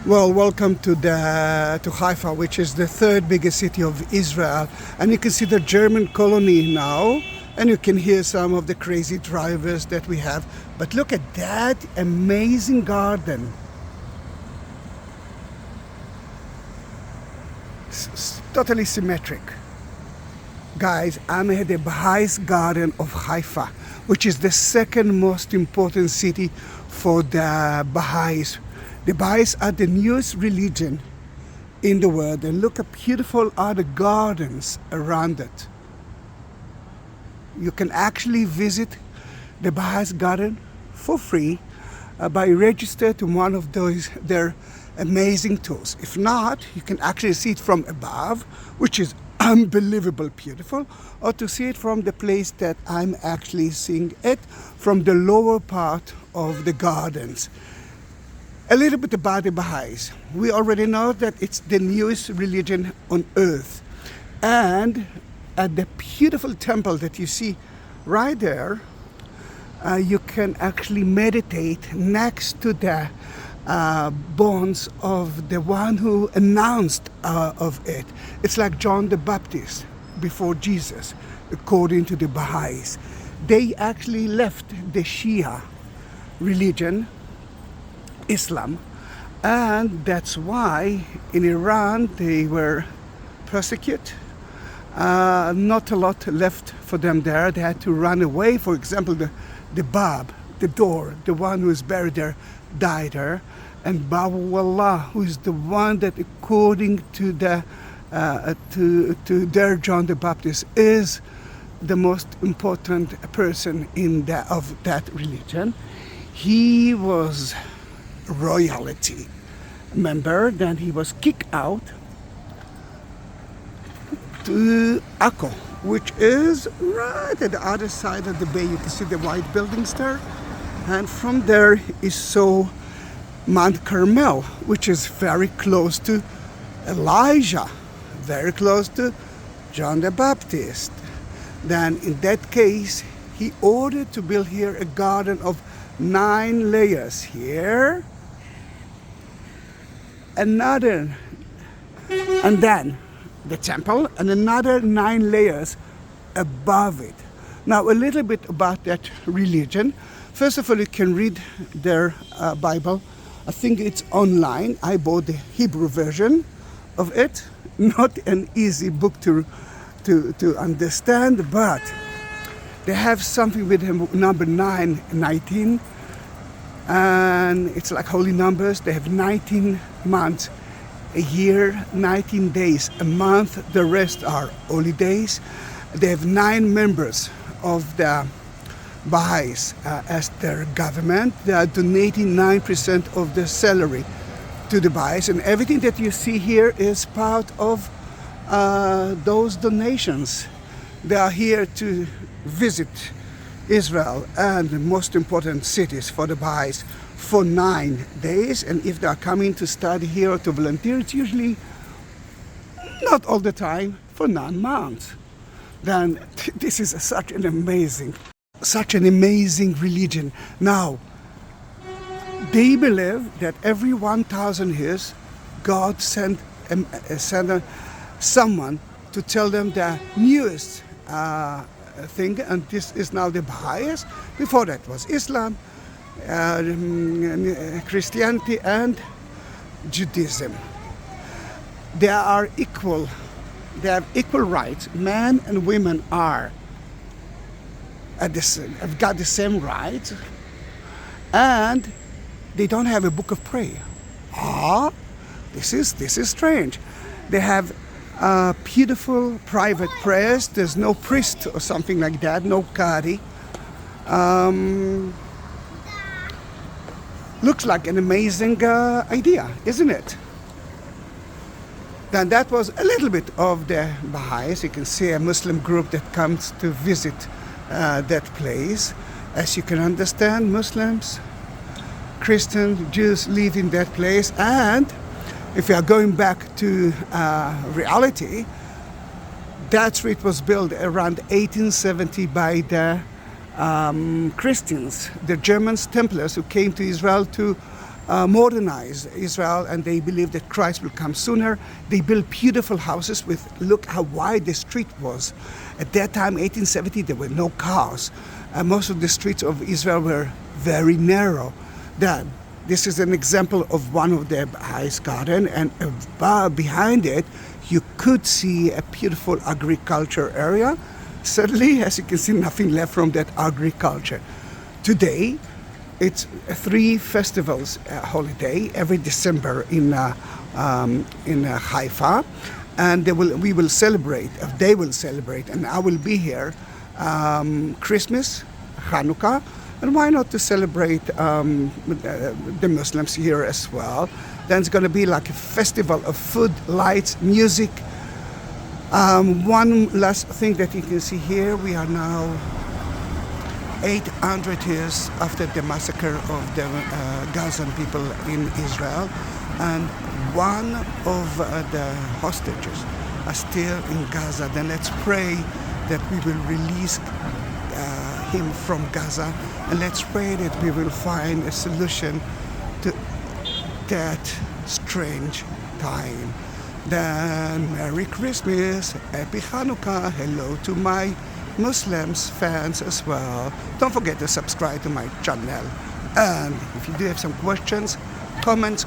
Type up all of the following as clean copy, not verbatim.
Well, welcome to Haifa, which is the third biggest city of Israel. And you can see the German colony now, and you can hear some of the crazy drivers that we have. But look at that amazing garden. It's totally symmetric. Guys, I'm at the Bahá'í Garden of Haifa, which is the second most important city for the Baha'is. The Baha'is are the newest religion in the world, and look how beautiful are the gardens around it. You can actually visit the Bahá'í Garden for free by register to one of their amazing tours. If not, you can actually see it from above, which is unbelievable beautiful, or to see it from the place that I'm actually seeing it, from the lower part of the gardens. A little bit about the Baha'is. We already know that it's the newest religion on earth. And at the beautiful temple that you see right there, you can actually meditate next to the bones of the one who announced of it. It's like John the Baptist before Jesus, according to the Baha'is. They actually left the Shia religion, Islam, and that's why in Iran they were persecuted. Not a lot left for them there. They had to run away. For example, the Bab, the door, the one who is buried there, died there, and Bahá'u'lláh, who is the one that, according to their John the Baptist, is the most important person of that religion. He was royalty member, then he was kicked out to Akko, which is right at the other side of the bay. You can see the white buildings there, and from there is Mount Carmel, which is very close to Elijah, very close to John the Baptist. Then in that case, he ordered to build here a garden of 9 layers here, another, and then the temple, and another 9 layers above it. Now, a little bit about that religion. First of all, you can read their Bible. I think it's online. I bought the Hebrew version of it. Not an easy book to understand, but they have something with number 9, 19, and it's like holy numbers. They have 19 months a year, 19 days a month. The rest are holy days. They have 9 members of the Baha'is as their government. They are donating 9% of their salary to the Baha'is, and everything that you see here is part of those donations. They are here to visit Israel and the most important cities for the Baha'is for 9 days, and if they are coming to study here or to volunteer, it's usually not all the time for 9 months. Then this is such an amazing religion. Now, they believe that every 1,000 years God sent someone to tell them the newest thing, and this is now the Baha'is. Before that was Islam, Christianity, and Judaism. They are equal. They have equal rights. Men and women have got the same rights, and they don't have a book of prayer. This is strange. They have beautiful private prayers. There's no priest or something like that, no qadi. Looks like an amazing idea, isn't it? Then that was a little bit of the Baha'is. You can see a Muslim group that comes to visit that place. As you can understand, Muslims, Christians, Jews live in that place, and if we are going back to reality, that street was built around 1870 by the Christians, the German Templars who came to Israel to modernized Israel, and they believe that Christ will come sooner. They built beautiful houses with, look how wide the street was. At that time, 1870, there were no cars. Most of the streets of Israel were very narrow. This is an example of one of the Bahá'í Gardens, and behind it, you could see a beautiful agriculture area. Suddenly, as you can see, nothing left from that agriculture. Today, it's 3 festivals holiday every December in Haifa, and we will celebrate. They will celebrate, and I will be here. Christmas, Hanukkah, and why not to celebrate the Muslims here as well? Then it's going to be like a festival of food, lights, music. One last thing that you can see here, we are now 800 years after the massacre of the Gazan people in Israel, and one of the hostages are still in Gaza. Then let's pray that we will release him from Gaza, and let's pray that we will find a solution to that strange time. Then Merry Christmas, Happy Hanukkah, hello to my Muslims fans as well. Don't forget to subscribe to my channel. And if you do have some questions, comments,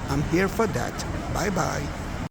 I'm here for that. Bye bye.